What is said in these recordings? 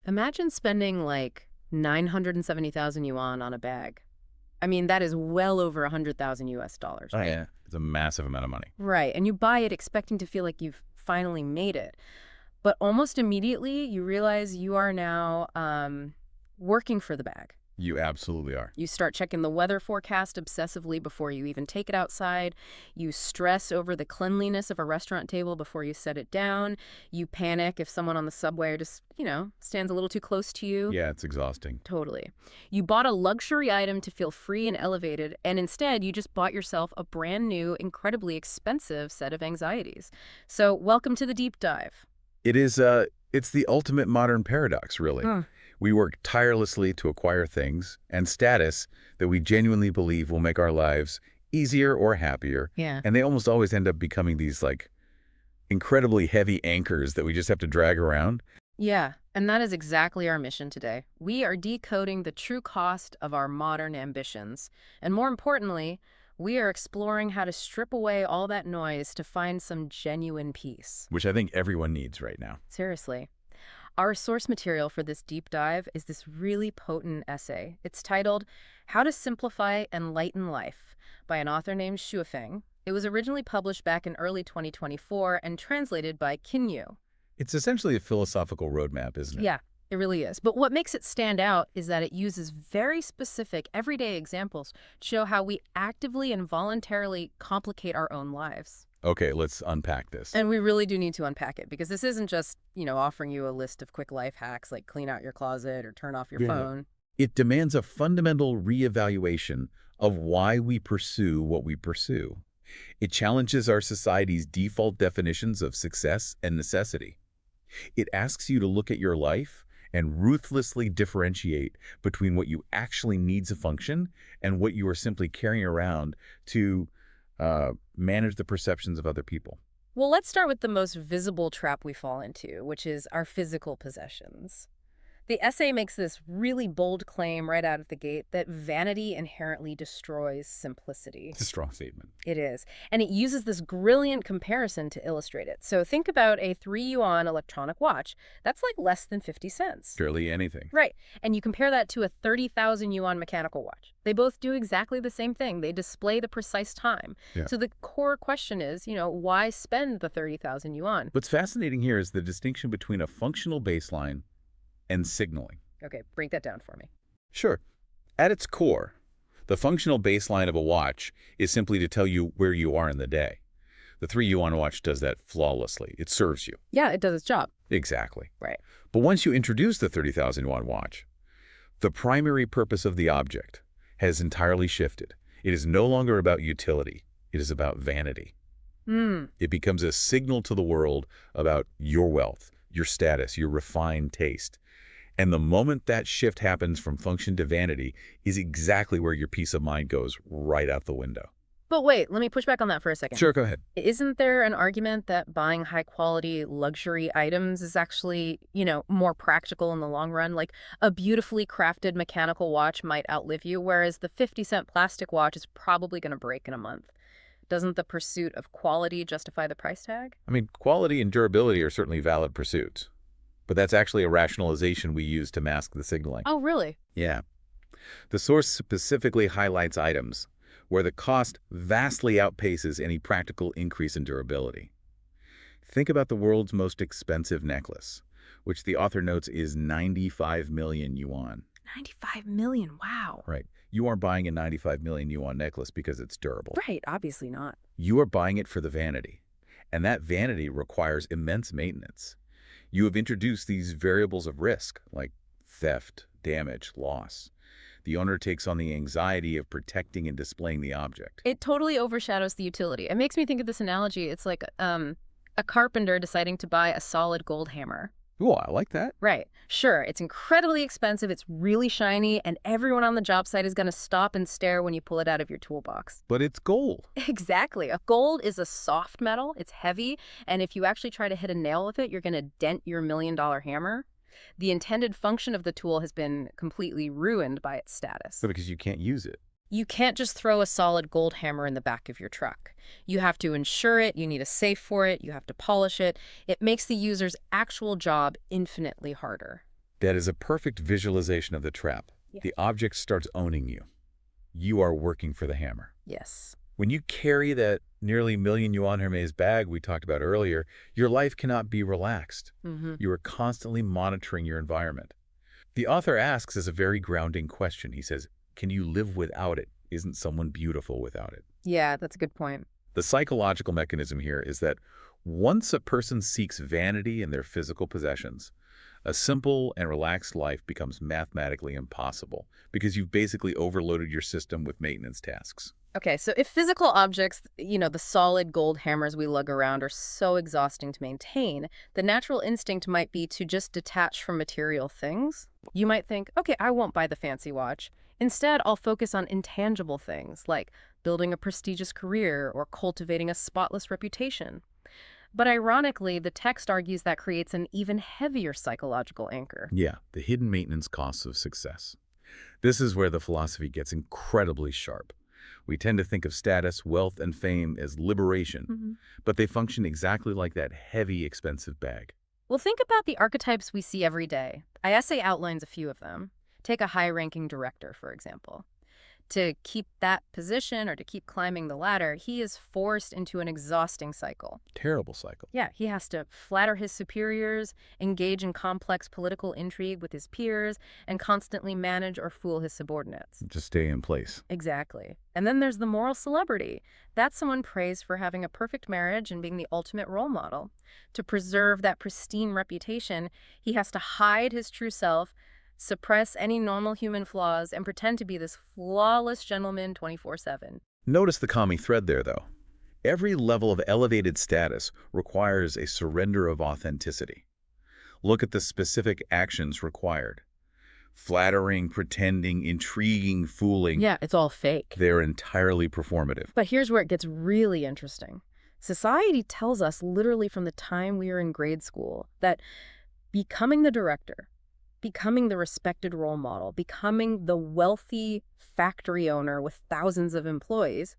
Imagine spending like 970,000 yuan on a bag. I mean, that is well over 100,000 US dollars, Oh, right? yeah. It's a massive amount of money. Right. And you buy it expecting to feel like you've finally made it. But almost immediately, you realize you are now working for the bag. You absolutely are. You start checking the weather forecast obsessively before you even take it outside. You stress over the cleanliness of a restaurant table before you set it down. You panic if someone on the subway just, stands a little too close to you. Yeah, it's exhausting. Totally. You bought a luxury item to feel free and elevated, and instead you just bought yourself a brand new, incredibly expensive set of anxieties. So welcome to the deep dive. It's the ultimate modern paradox, really. Hmm. We work tirelessly to acquire things and status that we genuinely believe will make our lives easier or happier. Yeah. And they almost always end up becoming these, incredibly heavy anchors that we just have to drag around. Yeah, and that is exactly our mission today. We are decoding the true cost of our modern ambitions. And more importantly, we are exploring how to strip away all that noise to find some genuine peace. Which I think everyone needs right now. Seriously. Our source material for this deep dive is this really potent essay. It's titled How to Simplify and Lighten Life by an author named Shuofeng. It was originally published back in early 2024 and translated by Kinyu. It's essentially a philosophical roadmap, isn't it? Yeah, it really is. But what makes it stand out is that it uses very specific, everyday examples to show how we actively and voluntarily complicate our own lives. Okay, let's unpack this. And we really do need to unpack it because this isn't just, offering you a list of quick life hacks like clean out your closet or turn off your phone. It demands a fundamental reevaluation of why we pursue what we pursue. It challenges our society's default definitions of success and necessity. It asks you to look at your life and ruthlessly differentiate between what you actually need to function and what you are simply carrying around to manage the perceptions of other people. Well, let's start with the most visible trap we fall into, which is our physical possessions. The essay makes this really bold claim right out of the gate that vanity inherently destroys simplicity. It's a strong statement. It is. And it uses this brilliant comparison to illustrate it. So think about a 3 yuan electronic watch. That's like less than 50 cents. Barely anything. Right. And you compare that to a 30,000 yuan mechanical watch. They both do exactly the same thing. They display the precise time. Yeah. So the core question is, why spend the 30,000 yuan? What's fascinating here is the distinction between a functional baseline and signaling. Okay, break that down for me. Sure. At its core, the functional baseline of a watch is simply to tell you where you are in the day. The 3 yuan watch does that flawlessly. It serves you. Yeah, it does its job. Exactly. Right. But once you introduce the 30,000 yuan watch, the primary purpose of the object has entirely shifted. It is no longer about utility. It is about vanity. It becomes a signal to the world about your wealth, your status, your refined taste. And the moment that shift happens from function to vanity is exactly where your peace of mind goes right out the window. But wait, let me push back on that for a second. Sure, go ahead. Isn't there an argument that buying high-quality luxury items is actually, more practical in the long run? Like a beautifully crafted mechanical watch might outlive you, whereas the 50-cent plastic watch is probably going to break in a month. Doesn't the pursuit of quality justify the price tag? I mean, quality and durability are certainly valid pursuits. But that's actually a rationalization we use to mask the signaling. Oh, really? Yeah. The source specifically highlights items where the cost vastly outpaces any practical increase in durability. Think about the world's most expensive necklace, which the author notes is 95 million yuan. 95 million, wow. Right. You aren't buying a 95 million yuan necklace because it's durable. Right, obviously not. You are buying it for the vanity. And that vanity requires immense maintenance. You have introduced these variables of risk, like theft, damage, loss. The owner takes on the anxiety of protecting and displaying the object. It totally overshadows the utility. It makes me think of this analogy. It's like a carpenter deciding to buy a solid gold hammer. Oh, I like that. Right. Sure, it's incredibly expensive, it's really shiny, and everyone on the job site is going to stop and stare when you pull it out of your toolbox. But it's gold. Exactly. A gold is a soft metal, it's heavy, and if you actually try to hit a nail with it, you're going to dent your $1 million hammer. The intended function of the tool has been completely ruined by its status. But because you can't use it. You can't just throw a solid gold hammer in the back of your truck. You have to insure it, you need a safe for it, you have to polish it. It makes the user's actual job infinitely harder. That is a perfect visualization of the trap. Yeah. The object starts owning you. You are working for the hammer. Yes. When you carry that nearly million yuan Hermes bag we talked about earlier, your life cannot be relaxed. Mm-hmm. You are constantly monitoring your environment. The author asks us a very grounding question. He says, can you live without it? Isn't someone beautiful without it? Yeah, that's a good point. The psychological mechanism here is that once a person seeks vanity in their physical possessions, a simple and relaxed life becomes mathematically impossible because you've basically overloaded your system with maintenance tasks. Okay, so if physical objects, the solid gold hammers we lug around are so exhausting to maintain, the natural instinct might be to just detach from material things. You might think, okay, I won't buy the fancy watch. Instead, I'll focus on intangible things like building a prestigious career or cultivating a spotless reputation. But ironically, the text argues that creates an even heavier psychological anchor. Yeah, the hidden maintenance costs of success. This is where the philosophy gets incredibly sharp. We tend to think of status, wealth, and fame as liberation, Mhm. but they function exactly like that heavy, expensive bag. Well, think about the archetypes we see every day. I essay outlines a few of them. Take a high-ranking director, for example. To keep that position or to keep climbing the ladder, he is forced into an exhausting cycle. Terrible cycle. Yeah, he has to flatter his superiors, engage in complex political intrigue with his peers, and constantly manage or fool his subordinates. Just stay in place. Exactly. And then there's the moral celebrity. That's someone praised for having a perfect marriage and being the ultimate role model. To preserve that pristine reputation, he has to hide his true self, suppress any normal human flaws, and pretend to be this flawless gentleman 24/7. Notice the common thread there, though. Every level of elevated status requires a surrender of authenticity. Look at the specific actions required. Flattering, pretending, intriguing, fooling. Yeah, it's all fake. They're entirely performative. But here's where it gets really interesting. Society tells us literally from the time we are in grade school that becoming the director, becoming the respected role model, becoming the wealthy factory owner with thousands of employees,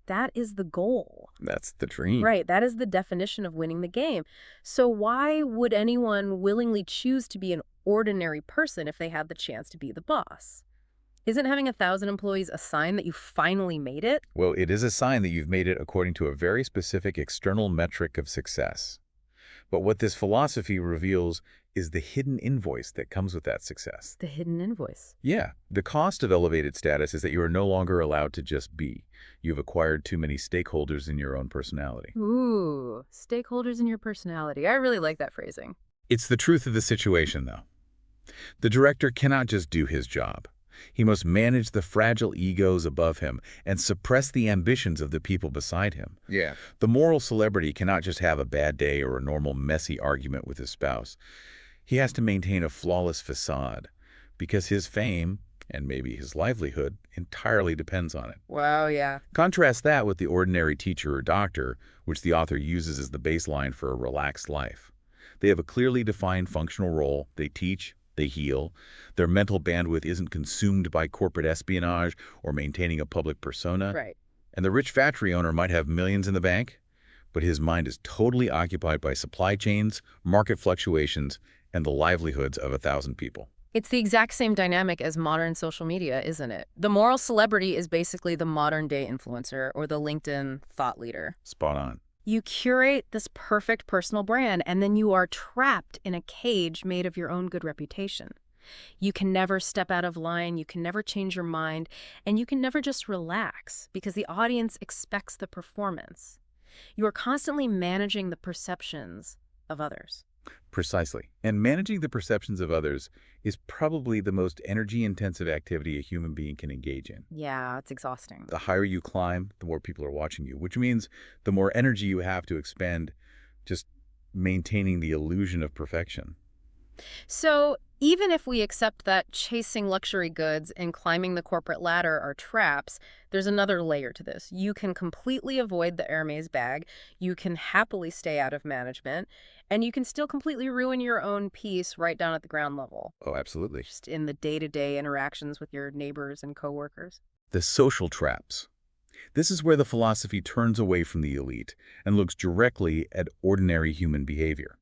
that is the goal. That's the dream. Right, that is the definition of winning the game. So why would anyone willingly choose to be an ordinary person if they had the chance to be the boss? Isn't having 1,000 employees a sign that you finally made it? Well, it is a sign that you've made it according to a very specific external metric of success. But what this philosophy reveals is the hidden invoice that comes with that success. The hidden invoice. Yeah, the cost of elevated status is that you are no longer allowed to just be. You've acquired too many stakeholders in your own personality. Ooh, stakeholders in your personality. I really like that phrasing. It's the truth of the situation, though. The director cannot just do his job. He must manage the fragile egos above him and suppress the ambitions of the people beside him. Yeah. The moral celebrity cannot just have a bad day or a normal messy argument with his spouse. He has to maintain a flawless facade because his fame, and maybe his livelihood, entirely depends on it. Wow, yeah. Contrast that with the ordinary teacher or doctor, which the author uses as the baseline for a relaxed life. They have a clearly defined functional role. They teach, they heal. Their mental bandwidth isn't consumed by corporate espionage or maintaining a public persona. Right. And the rich factory owner might have millions in the bank, but his mind is totally occupied by supply chains, market fluctuations, and the livelihoods of 1,000 people. It's the exact same dynamic as modern social media, isn't it? The moral celebrity is basically the modern-day influencer or the LinkedIn thought leader. Spot on. You curate this perfect personal brand, and then you are trapped in a cage made of your own good reputation. You can never step out of line, you can never change your mind, and you can never just relax because the audience expects the performance. You are constantly managing the perceptions of others. Precisely. And managing the perceptions of others is probably the most energy-intensive activity a human being can engage in. Yeah, it's exhausting. The higher you climb, the more people are watching you, which means the more energy you have to expend just maintaining the illusion of perfection. So even if we accept that chasing luxury goods and climbing the corporate ladder are traps, there's another layer to this. You can completely avoid the Hermes bag, you can happily stay out of management, and you can still completely ruin your own peace right down at the ground level, Oh, absolutely. just in the day-to-day interactions with your neighbors and coworkers. The social traps. This is where the philosophy turns away from the elite and looks directly at ordinary human behavior.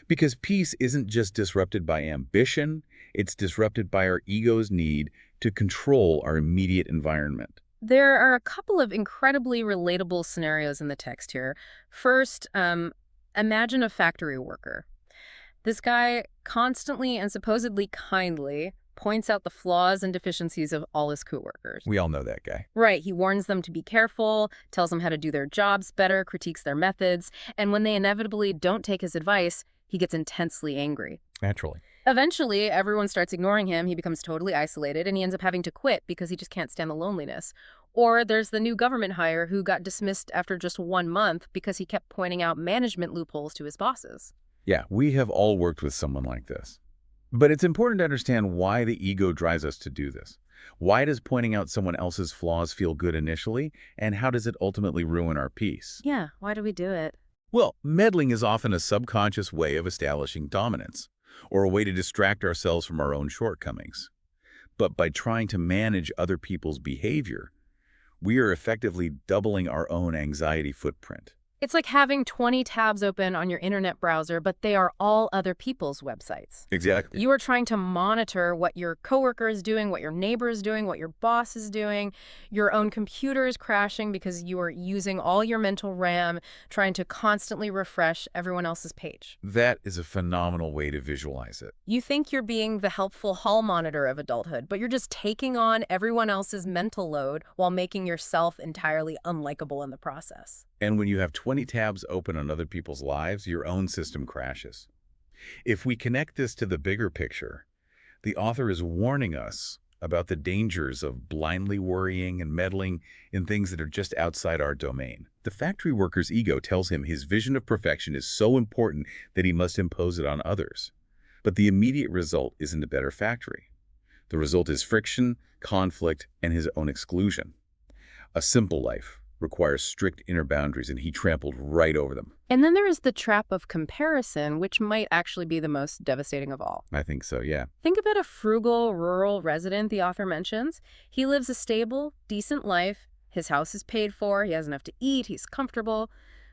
Because peace isn't just disrupted by ambition, it's disrupted by our ego's need to control our immediate environment. There are a couple of incredibly relatable scenarios in the text here. First, imagine a factory worker. This guy constantly and supposedly kindly points out the flaws and deficiencies of all his coworkers. We all know that guy. Right, he warns them to be careful, tells them how to do their jobs better, critiques their methods, and when they inevitably don't take his advice, he gets intensely angry. Naturally. Eventually, everyone starts ignoring him, he becomes totally isolated, and he ends up having to quit because he just can't stand the loneliness. Or there's the new government hire who got dismissed after just 1 month because he kept pointing out management loopholes to his bosses. Yeah, we have all worked with someone like this. But it's important to understand why the ego drives us to do this. Why does pointing out someone else's flaws feel good initially, and how does it ultimately ruin our peace? Yeah, why do we do it? Well, meddling is often a subconscious way of establishing dominance, or a way to distract ourselves from our own shortcomings. But by trying to manage other people's behavior, we are effectively doubling our own anxiety footprint. It's like having 20 tabs open on your internet browser, but they are all other people's websites. Exactly. You are trying to monitor what your coworker is doing, what your neighbor is doing, what your boss is doing. Your own computer is crashing because you are using all your mental RAM, trying to constantly refresh everyone else's page. That is a phenomenal way to visualize it. You think you're being the helpful hall monitor of adulthood, but you're just taking on everyone else's mental load while making yourself entirely unlikable in the process. And when you have 20 tabs open on other people's lives, your own system crashes. If we connect this to the bigger picture, the author is warning us about the dangers of blindly worrying and meddling in things that are just outside our domain. The factory worker's ego tells him his vision of perfection is so important that he must impose it on others. But the immediate result isn't a better factory. The result is friction, conflict, and his own exclusion. A simple life requires strict inner boundaries, and he trampled right over them. And then there is the trap of comparison, which might actually be the most devastating of all. I think so, yeah. Think about a frugal, rural resident the author mentions. He lives a stable, decent life. His house is paid for. He has enough to eat. He's comfortable.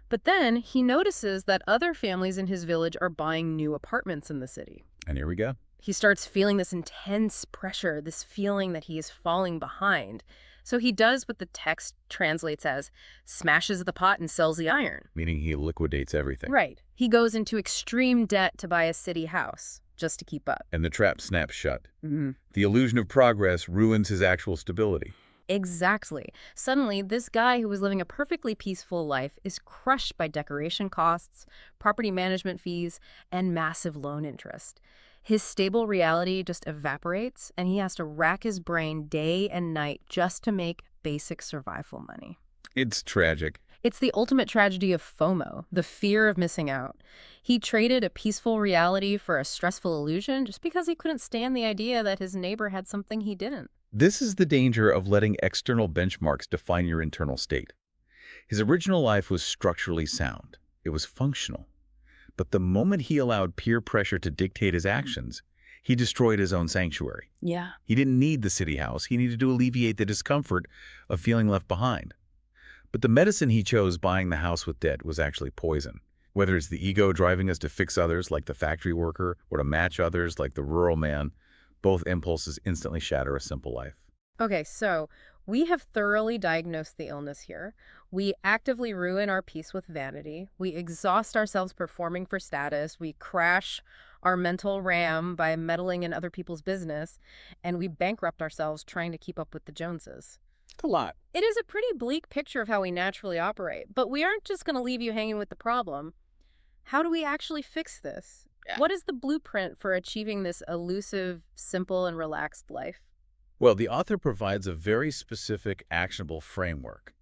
But then he notices that other families in his village are buying new apartments in the city. And here we go. He starts feeling this intense pressure, this feeling that he is falling behind. So he does what the text translates as smashes the pot and sells the iron. Meaning he liquidates everything. Right. He goes into extreme debt to buy a city house just to keep up. And the trap snaps shut. Mm-hmm. The illusion of progress ruins his actual stability. Exactly. Suddenly, this guy who was living a perfectly peaceful life is crushed by decoration costs, property management fees, and massive loan interest. His stable reality just evaporates, and he has to rack his brain day and night just to make basic survival money. It's tragic. It's the ultimate tragedy of FOMO, the fear of missing out. He traded a peaceful reality for a stressful illusion just because he couldn't stand the idea that his neighbor had something he didn't. This is the danger of letting external benchmarks define your internal state. His original life was structurally sound. It was functional. But the moment he allowed peer pressure to dictate his actions, he destroyed his own sanctuary. Yeah. He didn't need the city house. He needed to alleviate the discomfort of feeling left behind. But the medicine he chose, buying the house with debt, was actually poison. Whether it's the ego driving us to fix others, like the factory worker, or to match others, like the rural man, both impulses instantly shatter a simple life. Okay, so we have thoroughly diagnosed the illness here. We actively ruin our peace with vanity. We exhaust ourselves performing for status. We crash our mental RAM by meddling in other people's business. And we bankrupt ourselves trying to keep up with the Joneses. It's a lot. It is a pretty bleak picture of how we naturally operate. But we aren't just going to leave you hanging with the problem. How do we actually fix this? Yeah. What is the blueprint for achieving this elusive, simple, and relaxed life? Well, the author provides a very specific, actionable framework.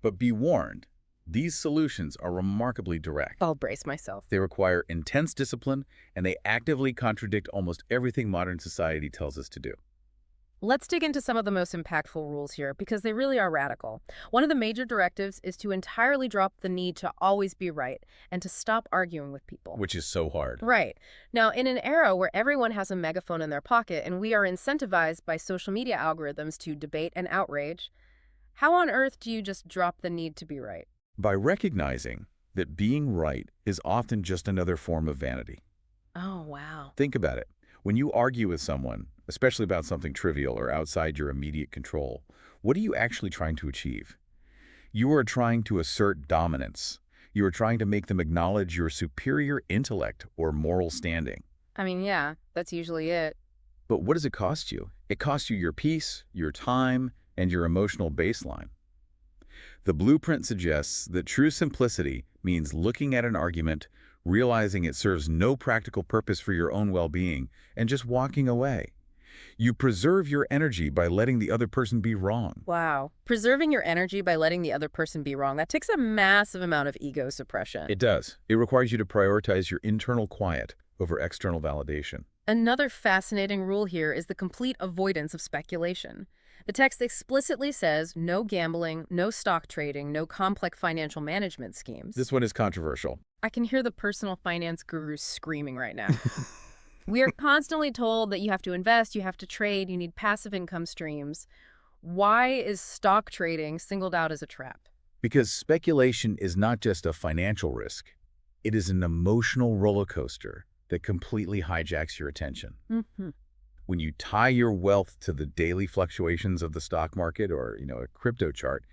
But be warned, these solutions are remarkably direct. I'll brace myself. They require intense discipline, and they actively contradict almost everything modern society tells us to do. Let's dig into some of the most impactful rules here because they really are radical. One of the major directives is to entirely drop the need to always be right and to stop arguing with people. Which is so hard. Right. Now, in an era where everyone has a megaphone in their pocket and we are incentivized by social media algorithms to debate and outrage, how on earth do you just drop the need to be right? By recognizing that being right is often just another form of vanity. Oh, wow. Think about it. When you argue with someone, especially about something trivial or outside your immediate control, what are you actually trying to achieve? You are trying to assert dominance. You are trying to make them acknowledge your superior intellect or moral standing. I mean, yeah, that's usually it. But what does it cost you? It costs you your peace, your time, and your emotional baseline. The blueprint suggests that true simplicity means looking at an argument, realizing it serves no practical purpose for your own well-being, and just walking away. You preserve your energy by letting the other person be wrong. Wow. Preserving your energy by letting the other person be wrong, that takes a massive amount of ego suppression. It does. It requires you to prioritize your internal quiet over external validation. Another fascinating rule here is the complete avoidance of speculation. The text explicitly says no gambling, no stock trading, no complex financial management schemes. This one is controversial. I can hear the personal finance gurus screaming right now. We are constantly told that you have to invest, you have to trade, you need passive income streams. Why is stock trading singled out as a trap? Because speculation is not just a financial risk. It is an emotional roller coaster that completely hijacks your attention. Mm-hmm. When you tie your wealth to the daily fluctuations of the stock market or, a crypto chart,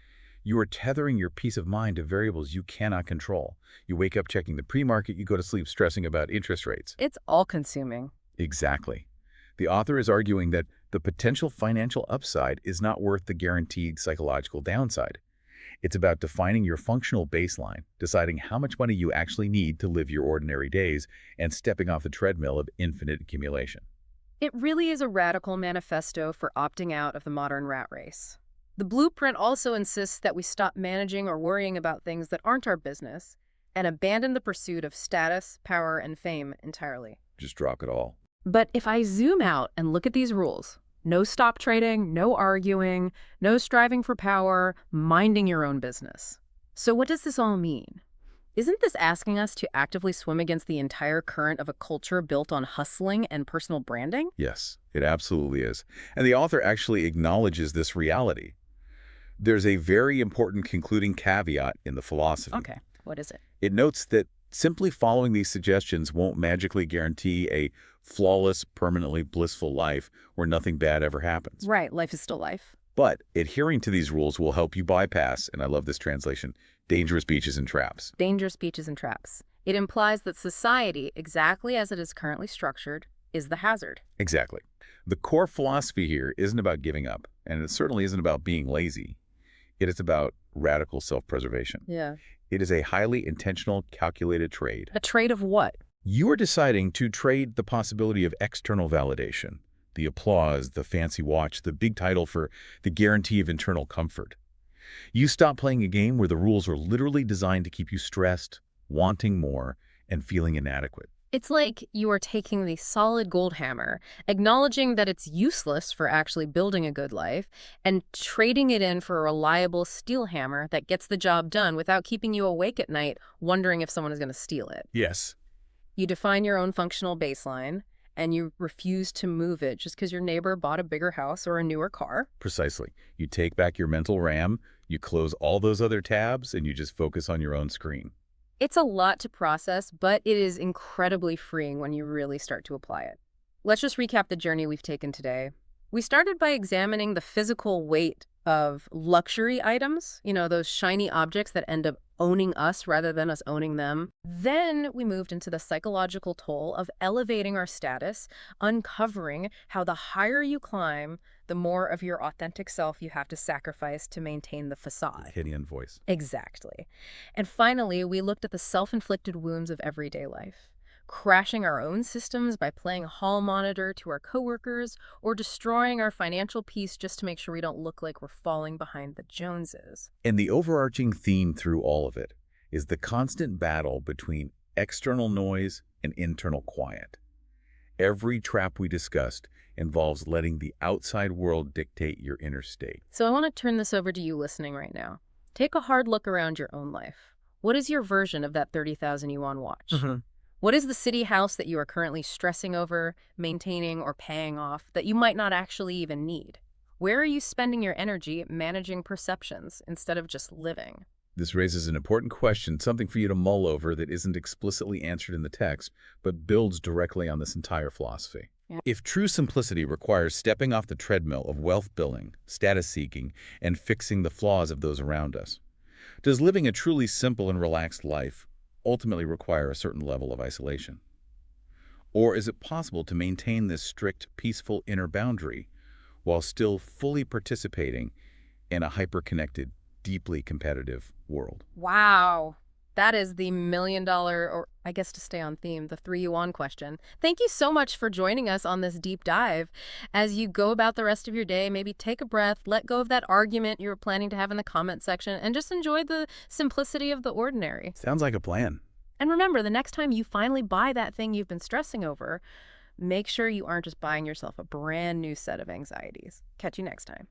you are tethering your peace of mind to variables you cannot control. You wake up checking the pre-market, you go to sleep stressing about interest rates. It's all-consuming. Exactly. The author is arguing that the potential financial upside is not worth the guaranteed psychological downside. It's about defining your functional baseline, deciding how much money you actually need to live your ordinary days, and stepping off the treadmill of infinite accumulation. It really is a radical manifesto for opting out of the modern rat race. The blueprint also insists that we stop managing or worrying about things that aren't our business and abandon the pursuit of status, power, and fame entirely. Just drop it all. But if I zoom out and look at these rules, no stop trading, no arguing, no striving for power, minding your own business. So what does this all mean? Isn't this asking us to actively swim against the entire current of a culture built on hustling and personal branding? Yes, it absolutely is. And the author actually acknowledges this reality. There's a very important concluding caveat in the philosophy. Okay, what is it? It notes that simply following these suggestions won't magically guarantee a flawless, permanently blissful life where nothing bad ever happens. Right, life is still life. But adhering to these rules will help you bypass, and I love this translation, dangerous beaches and traps. Dangerous beaches and traps. It implies that society, exactly as it is currently structured, is the hazard. Exactly. The core philosophy here isn't about giving up, and it certainly isn't about being lazy. It is about radical self-preservation. Yeah. It is a highly intentional, calculated trade. A trade of what? You are deciding to trade the possibility of external validation, the applause, the fancy watch, the big title for the guarantee of internal comfort. You stop playing a game where the rules are literally designed to keep you stressed, wanting more, and feeling inadequate. It's like you are taking the solid gold hammer, acknowledging that it's useless for actually building a good life, and trading it in for a reliable steel hammer that gets the job done without keeping you awake at night wondering if someone is going to steal it. Yes. You define your own functional baseline, and you refuse to move it just because your neighbor bought a bigger house or a newer car. Precisely. You take back your mental RAM, you close all those other tabs, and you just focus on your own screen. It's a lot to process, but it is incredibly freeing when you really start to apply it. Let's just recap the journey we've taken today. We started by examining the physical weight of luxury items, those shiny objects that end up owning us rather than us owning them. Then we moved into the psychological toll of elevating our status, uncovering how the higher you climb, the more of your authentic self you have to sacrifice to maintain the facade. Hidden voice. Exactly. And finally, we looked at the self-inflicted wounds of everyday life, crashing our own systems by playing hall monitor to our coworkers or destroying our financial peace just to make sure we don't look like we're falling behind the Joneses. And the overarching theme through all of it is the constant battle between external noise and internal quiet. Every trap we discussed involves letting the outside world dictate your inner state. So I want to turn this over to you listening right now. Take a hard look around your own life. What is your version of that 30,000 yuan watch? What is the city house that you are currently stressing over, maintaining, or paying off that you might not actually even need? Where are you spending your energy managing perceptions instead of just living? This raises an important question, something for you to mull over that isn't explicitly answered in the text, but builds directly on this entire philosophy. Yeah. If true simplicity requires stepping off the treadmill of wealth building, status seeking, and fixing the flaws of those around us, does living a truly simple and relaxed life ultimately require a certain level of isolation? Or is it possible to maintain this strict, peaceful inner boundary while still fully participating in a hyper-connected, deeply competitive world? Wow. That is the $1 million, or I guess to stay on theme, the 3 yuan question. Thank you so much for joining us on this deep dive. As you go about the rest of your day, maybe take a breath, let go of that argument you were planning to have in the comment section, and just enjoy the simplicity of the ordinary. Sounds like a plan. And remember, the next time you finally buy that thing you've been stressing over, make sure you aren't just buying yourself a brand new set of anxieties. Catch you next time.